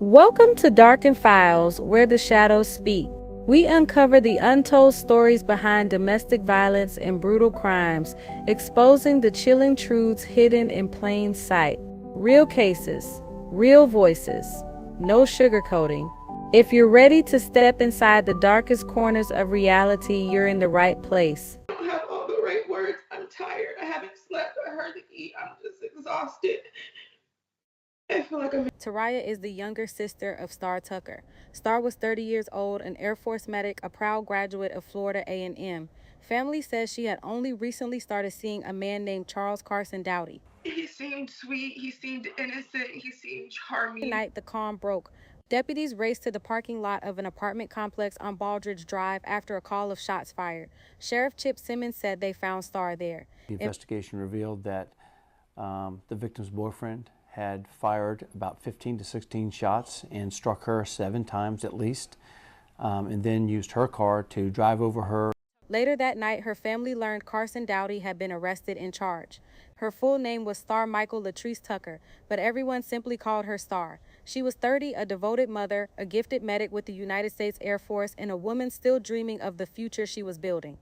Welcome to Darkened Files, where the shadows speak. We uncover the untold stories behind domestic violence and brutal crimes, exposing the chilling truths hidden in plain sight. Real cases, real voices, no sugarcoating. If you're ready to step inside the darkest corners of reality, you're in the right place. I don't have all the right words. I'm tired. I haven't slept. I hardly eat. I'm just exhausted. I feel like I'm. Taraya is the younger sister of Star Tucker. Star was 30 years old, an Air Force medic, a proud graduate of Florida A&M. Family says she had only recently started seeing a man named Charles Carson Doughty. He seemed sweet. He seemed innocent. He seemed That charming. night, the calm broke. Deputies raced to the parking lot of an apartment complex on Baldridge Drive after a call of shots fired. Sheriff Chip Simmons said they found Star there. The investigation revealed that the victim's boyfriend had fired about 15 to 16 shots and struck her 7 times at least, and then used her car to drive over her. Later that night, her family learned Carson Doughty had been arrested and charged. Her full name was Star Michael Latrice Tucker, but everyone simply called her Star. She was 30, a devoted mother, a gifted medic with the United States Air Force, and a woman still dreaming of the future she was building.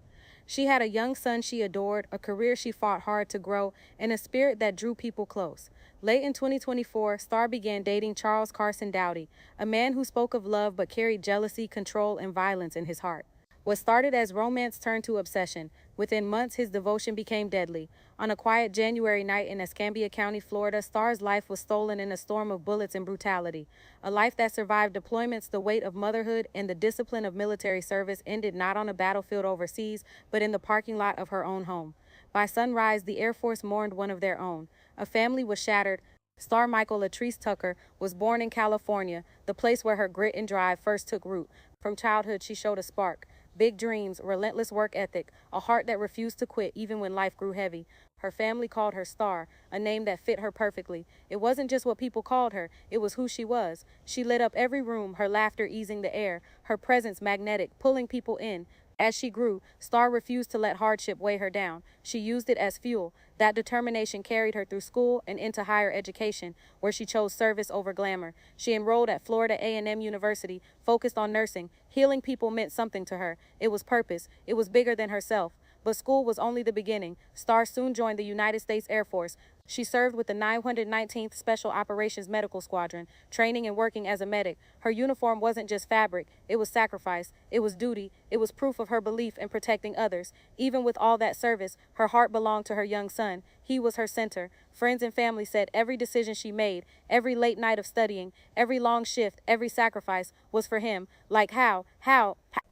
She had a young son she adored, a career she fought hard to grow, and a spirit that drew people close. Late in 2024, Star began dating Charles Carson Doughty, a man who spoke of love but carried jealousy, control, and violence in his heart. What started as romance turned to obsession. Within months, his devotion became deadly. On a quiet January night in Escambia County, Florida, Star's life was stolen in a storm of bullets and brutality. A life that survived deployments, the weight of motherhood, and the discipline of military service ended not on a battlefield overseas, but in the parking lot of her own home. By sunrise, the Air Force mourned one of their own. A family was shattered. Star Michael Latrice Tucker was born in California, the place where her grit and drive first took root. From childhood, she showed a spark. Big dreams, relentless work ethic, a heart that refused to quit even when life grew heavy. Her family called her Star, a name that fit her perfectly. It wasn't just what people called her, it was who she was. She lit up every room, her laughter easing the air, her presence magnetic, pulling people in. As she grew, Star refused to let hardship weigh her down. She used it as fuel. That determination carried her through school and into higher education, where she chose service over glamour. She enrolled at Florida A&M University, focused on nursing. Healing people meant something to her. It was purpose. It was bigger than herself. But school was only the beginning. Star soon joined the United States Air Force. She served with the 919th Special Operations Medical Squadron, training and working as a medic. Her uniform wasn't just fabric, it was sacrifice, it was duty, it was proof of her belief in protecting others. Even with all that service, her heart belonged to her young son. He was her center. Friends and family said every decision she made, every late night of studying, every long shift, every sacrifice was for him. Like how?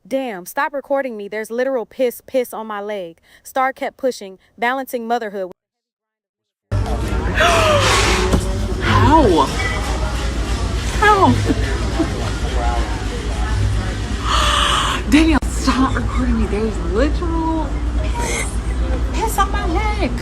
Damn, stop recording me. There's literal piss on my leg. Star kept pushing, balancing motherhood. How? How? Daniel, stop recording me. There's literal piss on my leg.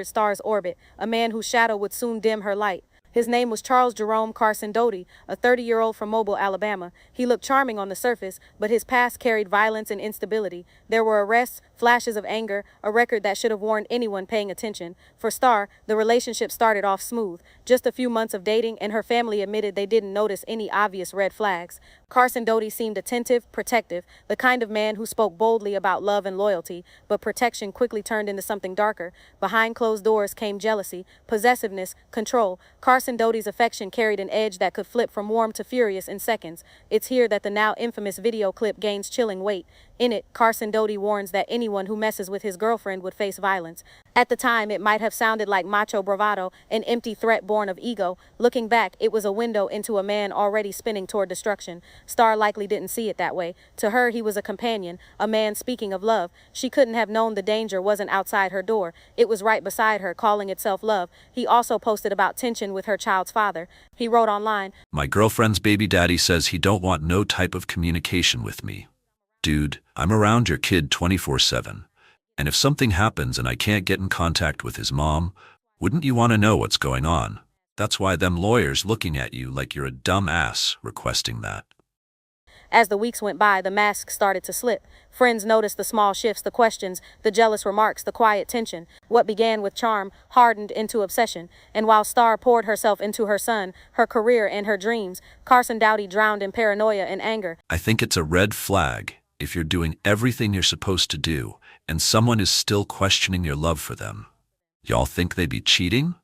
Star's orbit, a man whose shadow would soon dim her light. His name was Charles Jerome Carson Doughty, a 30-year-old from Mobile, Alabama. He looked charming on the surface, but his past carried violence and instability. There were arrests, flashes of anger, a record that should have warned anyone paying attention. For Star, the relationship started off smooth. Just a few months of dating, and her family admitted they didn't notice any obvious red flags. Carson Doughty seemed attentive, protective, the kind of man who spoke boldly about love and loyalty, but protection quickly turned into something darker. Behind closed doors came jealousy, possessiveness, control. Carson Doughty's affection carried an edge that could flip from warm to furious in seconds. It's here that the now infamous video clip gains chilling weight. In it, Carson Doughty warns that anyone who messes with his girlfriend would face violence. At the time, it might have sounded like macho bravado, an empty threat born of ego. Looking back, it was a window into a man already spinning toward destruction. Star likely didn't see it that way. To her, he was a companion, a man speaking of love. She couldn't have known the danger wasn't outside her door. It was right beside her, calling itself love. He also posted about tension with her child's father. He wrote online, "My girlfriend's baby daddy says he don't want no type of communication with me. Dude, I'm around your kid 24/7. And if something happens and I can't get in contact with his mom, wouldn't you want to know what's going on? That's why them lawyers looking at you like you're a dumb ass requesting that." As the weeks went by, the mask started to slip. Friends noticed the small shifts, the questions, the jealous remarks, the quiet tension. What began with charm hardened into obsession. And while Star poured herself into her son, her career, and her dreams, Carson Doughty drowned in paranoia and anger. I think it's a red flag if you're doing everything you're supposed to do and someone is still questioning your love for them. Y'all think they'd be cheating?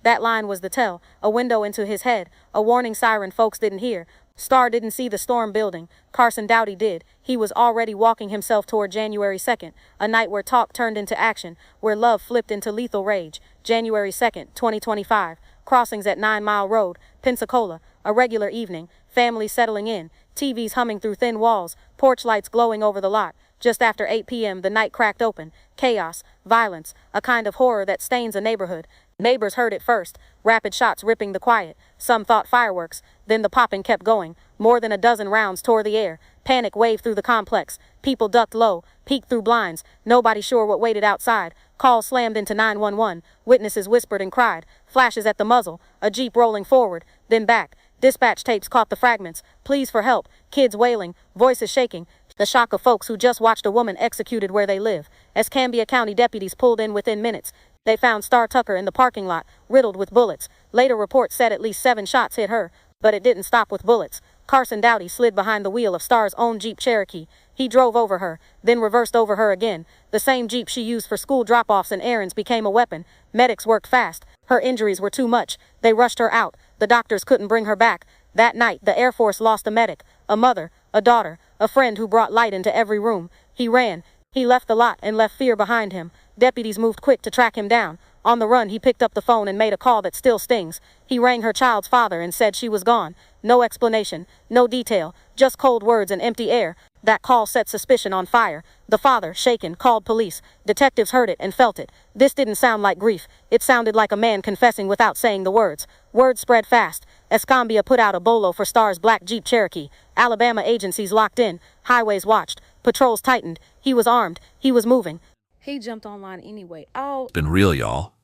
That line was the tell, a window into his head, a warning siren folks didn't hear. Star didn't see the storm building. Carson Doughty did. He was already walking himself toward January 2nd, a night where talk turned into action, where love flipped into lethal rage. January 2nd, 2025. Crossings at 9 Mile Road, Pensacola. A regular evening. Families settling in. TVs humming through thin walls. Porch lights glowing over the lot. Just after 8 p.m., the night cracked open. Chaos, violence, a kind of horror that stains a neighborhood. Neighbors heard it first, rapid shots ripping the quiet. Some thought fireworks. Then the popping kept going. More than a dozen rounds tore the air. Panic waved through the complex. People ducked low, peeked through blinds. Nobody sure what waited outside. Calls slammed into 911. Witnesses whispered and cried. Flashes at the muzzle. A Jeep rolling forward, then back. Dispatch tapes caught the fragments. Pleas for help. Kids wailing. Voices shaking. The shock of folks who just watched a woman executed where they live. Escambia County deputies pulled in within minutes. They found Star Tucker in the parking lot, riddled with bullets. Later reports said at least 7 shots hit her, but it didn't stop with bullets. Carson Doughty slid behind the wheel of Star's own Jeep Cherokee. He drove over her, then reversed over her again. The same Jeep she used for school drop-offs and errands became a weapon. Medics worked fast. Her injuries were too much. They rushed her out. The doctors couldn't bring her back. That night, the Air Force lost a medic, a mother, a daughter, a friend who brought light into every room. He ran. He left the lot and left fear behind him. Deputies moved quick to track him down. On the run, he picked up the phone and made a call that still stings. He rang her child's father and said she was gone. No explanation, no detail, just cold words and empty air. That call set suspicion on fire. The father, shaken, called police. Detectives heard it and felt it. This didn't sound like grief. It sounded like a man confessing without saying the words. Word spread fast. Escambia put out a bolo for Star's black Jeep Cherokee. Alabama agencies locked in. Highways watched. Patrols tightened. He was armed. He was moving. He jumped online anyway. Oh. Been real, y'all.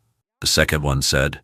The second one said,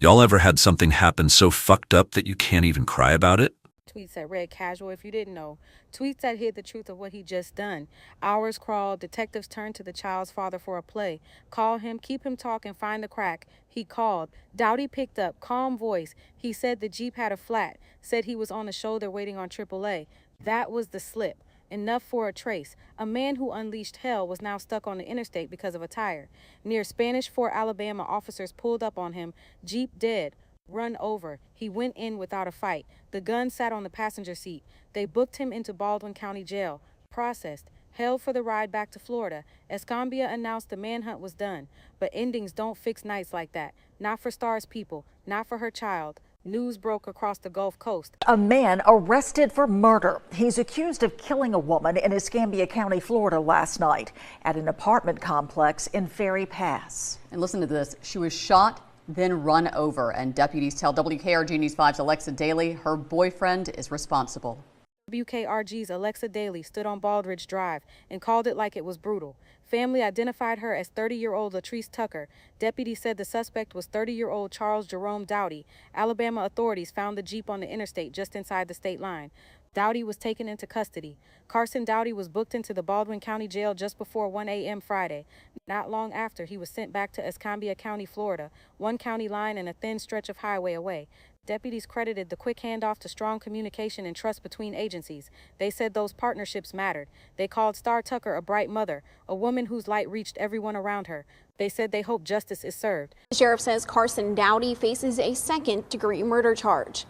y'all ever had something happen so fucked up that you can't even cry about it? Tweets that read casual if you didn't know. Tweets that hid the truth of what he just done. Hours crawled. Detectives turned to the child's father for a play. Call him, keep him talking, find the crack. He called. Doughty picked up, calm voice. He said the Jeep had a flat. Said he was on the shoulder waiting on AAA. That was the slip. Enough for a trace. A man who unleashed hell was now stuck on the interstate because of a tire. Near Spanish Fort, Alabama, officers pulled up on him. Jeep dead. Run over. He went in without a fight. The gun sat on the passenger seat. They booked him into Baldwin County Jail. Processed. Held for the ride back to Florida. Escambia announced the manhunt was done. But endings don't fix nights like that. Not for Star's people. Not for her child. News broke across the Gulf Coast. A man arrested for murder. He's accused of killing a woman in Escambia County, Florida last night at an apartment complex in Ferry Pass. And listen to this. She was shot, then run over. And deputies tell WKRG News 5's Alexa Daly her boyfriend is responsible. WKRG's Alexa Daly stood on Baldridge Drive and called it like it was brutal. Family identified her as 30-year-old Latrice Tucker. Deputies said the suspect was 30-year-old Charles Jerome Doughty. Alabama authorities found the Jeep on the interstate just inside the state line. Doughty was taken into custody. Carson Doughty was booked into the Baldwin County Jail just before 1 a.m. Friday. Not long after, he was sent back to Escambia County, Florida, one county line and a thin stretch of highway away. Deputies credited the quick handoff to strong communication and trust between agencies. They said those partnerships mattered. They called Star Tucker a bright mother, a woman whose light reached everyone around her. They said they hope justice is served. The sheriff says Carson Doughty faces a second-degree murder charge.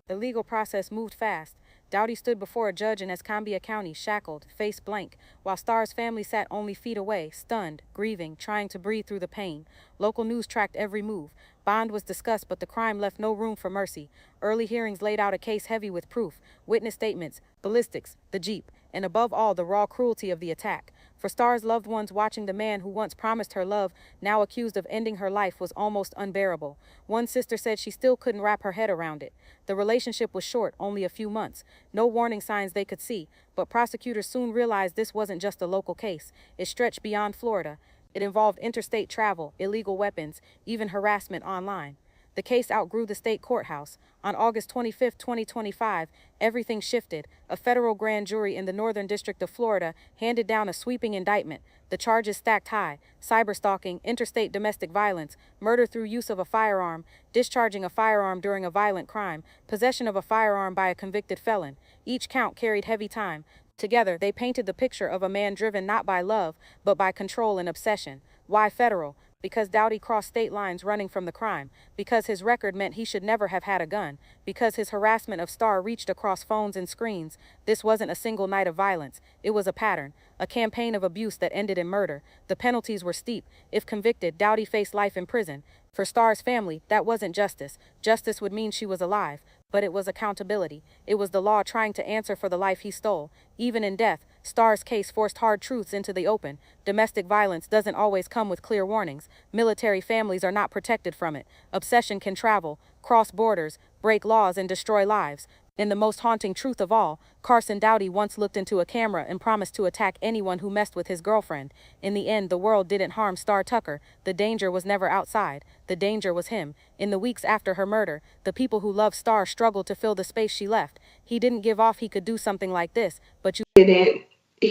The legal process moved fast. Doughty stood before a judge in Escambia County, shackled, face blank, while Star's family sat only feet away, stunned, grieving, trying to breathe through the pain. Local news tracked every move. Bond was discussed, but the crime left no room for mercy. Early hearings laid out a case heavy with proof, witness statements, ballistics, the Jeep, and above all, the raw cruelty of the attack. For Star's loved ones, watching the man who once promised her love, now accused of ending her life, was almost unbearable. One sister said she still couldn't wrap her head around it. The relationship was short, only a few months. No warning signs they could see, but prosecutors soon realized this wasn't just a local case. It stretched beyond Florida. It involved interstate travel, illegal weapons, even harassment online. The case outgrew the state courthouse. On August 25, 2025, everything shifted. A federal grand jury in the Northern District of Florida handed down a sweeping indictment. The charges stacked high: cyberstalking, interstate domestic violence, murder through use of a firearm, discharging a firearm during a violent crime, possession of a firearm by a convicted felon. Each count carried heavy time. Together, they painted the picture of a man driven not by love, but by control and obsession. Why federal? Because Doughty crossed state lines running from the crime, because his record meant he should never have had a gun, because his harassment of Starr reached across phones and screens. This wasn't a single night of violence. It was a pattern, a campaign of abuse that ended in murder. The penalties were steep. If convicted, Doughty faced life in prison. For Starr's family, that wasn't justice. Justice would mean she was alive, but it was accountability. It was the law trying to answer for the life he stole. Even in death, Starr's case forced hard truths into the open. Domestic violence doesn't always come with clear warnings. Military families are not protected from it. Obsession can travel, cross borders, break laws, and destroy lives. And the most haunting truth of all, Carson Doughty once looked into a camera and promised to attack anyone who messed with his girlfriend. In the end, the world didn't harm Starr Tucker. The danger was never outside. The danger was him. In the weeks after her murder, the people who loved Starr struggled to fill the space she left. He didn't give off he could do something like this, but He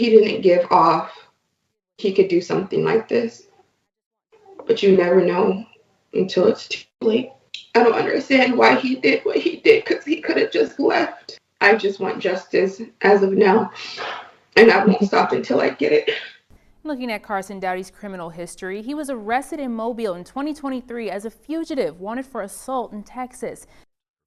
didn't give off he could do something like this. But you never know until it's too late. I don't understand why he did what he did, because he could have just left. I just want justice as of now, and I won't stop until I get it. Looking at Carson Doughty's criminal history, he was arrested in Mobile in 2023 as a fugitive wanted for assault in Texas.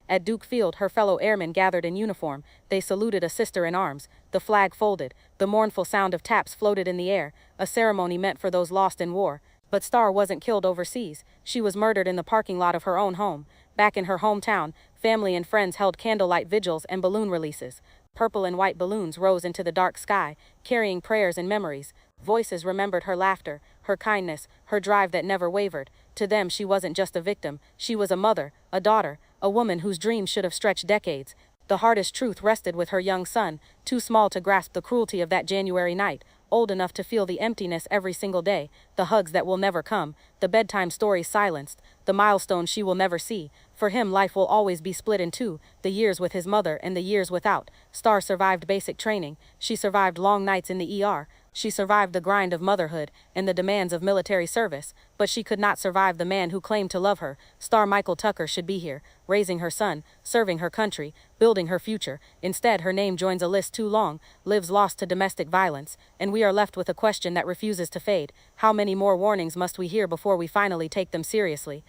At Duke Field, her fellow airmen gathered in uniform. They saluted a sister in arms. The flag folded. The mournful sound of taps floated in the air, a ceremony meant for those lost in war. But Starr wasn't killed overseas. She was murdered in the parking lot of her own home. Back in her hometown, family and friends held candlelight vigils and balloon releases. Purple and white balloons rose into the dark sky, carrying prayers and memories. Voices remembered her laughter, her kindness, her drive that never wavered. To them, she wasn't just a victim. She was a mother, a daughter, a woman whose dreams should have stretched decades. The hardest truth rested with her young son, too small to grasp the cruelty of that January night, old enough to feel the emptiness every single day, the hugs that will never come, the bedtime stories silenced, the milestones she will never see. For him, life will always be split in two, the years with his mother and the years without. Starr survived basic training. She survived long nights in the ER. She survived the grind of motherhood and the demands of military service, but she could not survive the man who claimed to love her. Starr Michael Tucker should be here, raising her son, serving her country, building her future. Instead, her name joins a list too long, lives lost to domestic violence, and we are left with a question that refuses to fade. How many more warnings must we hear before we finally take them seriously?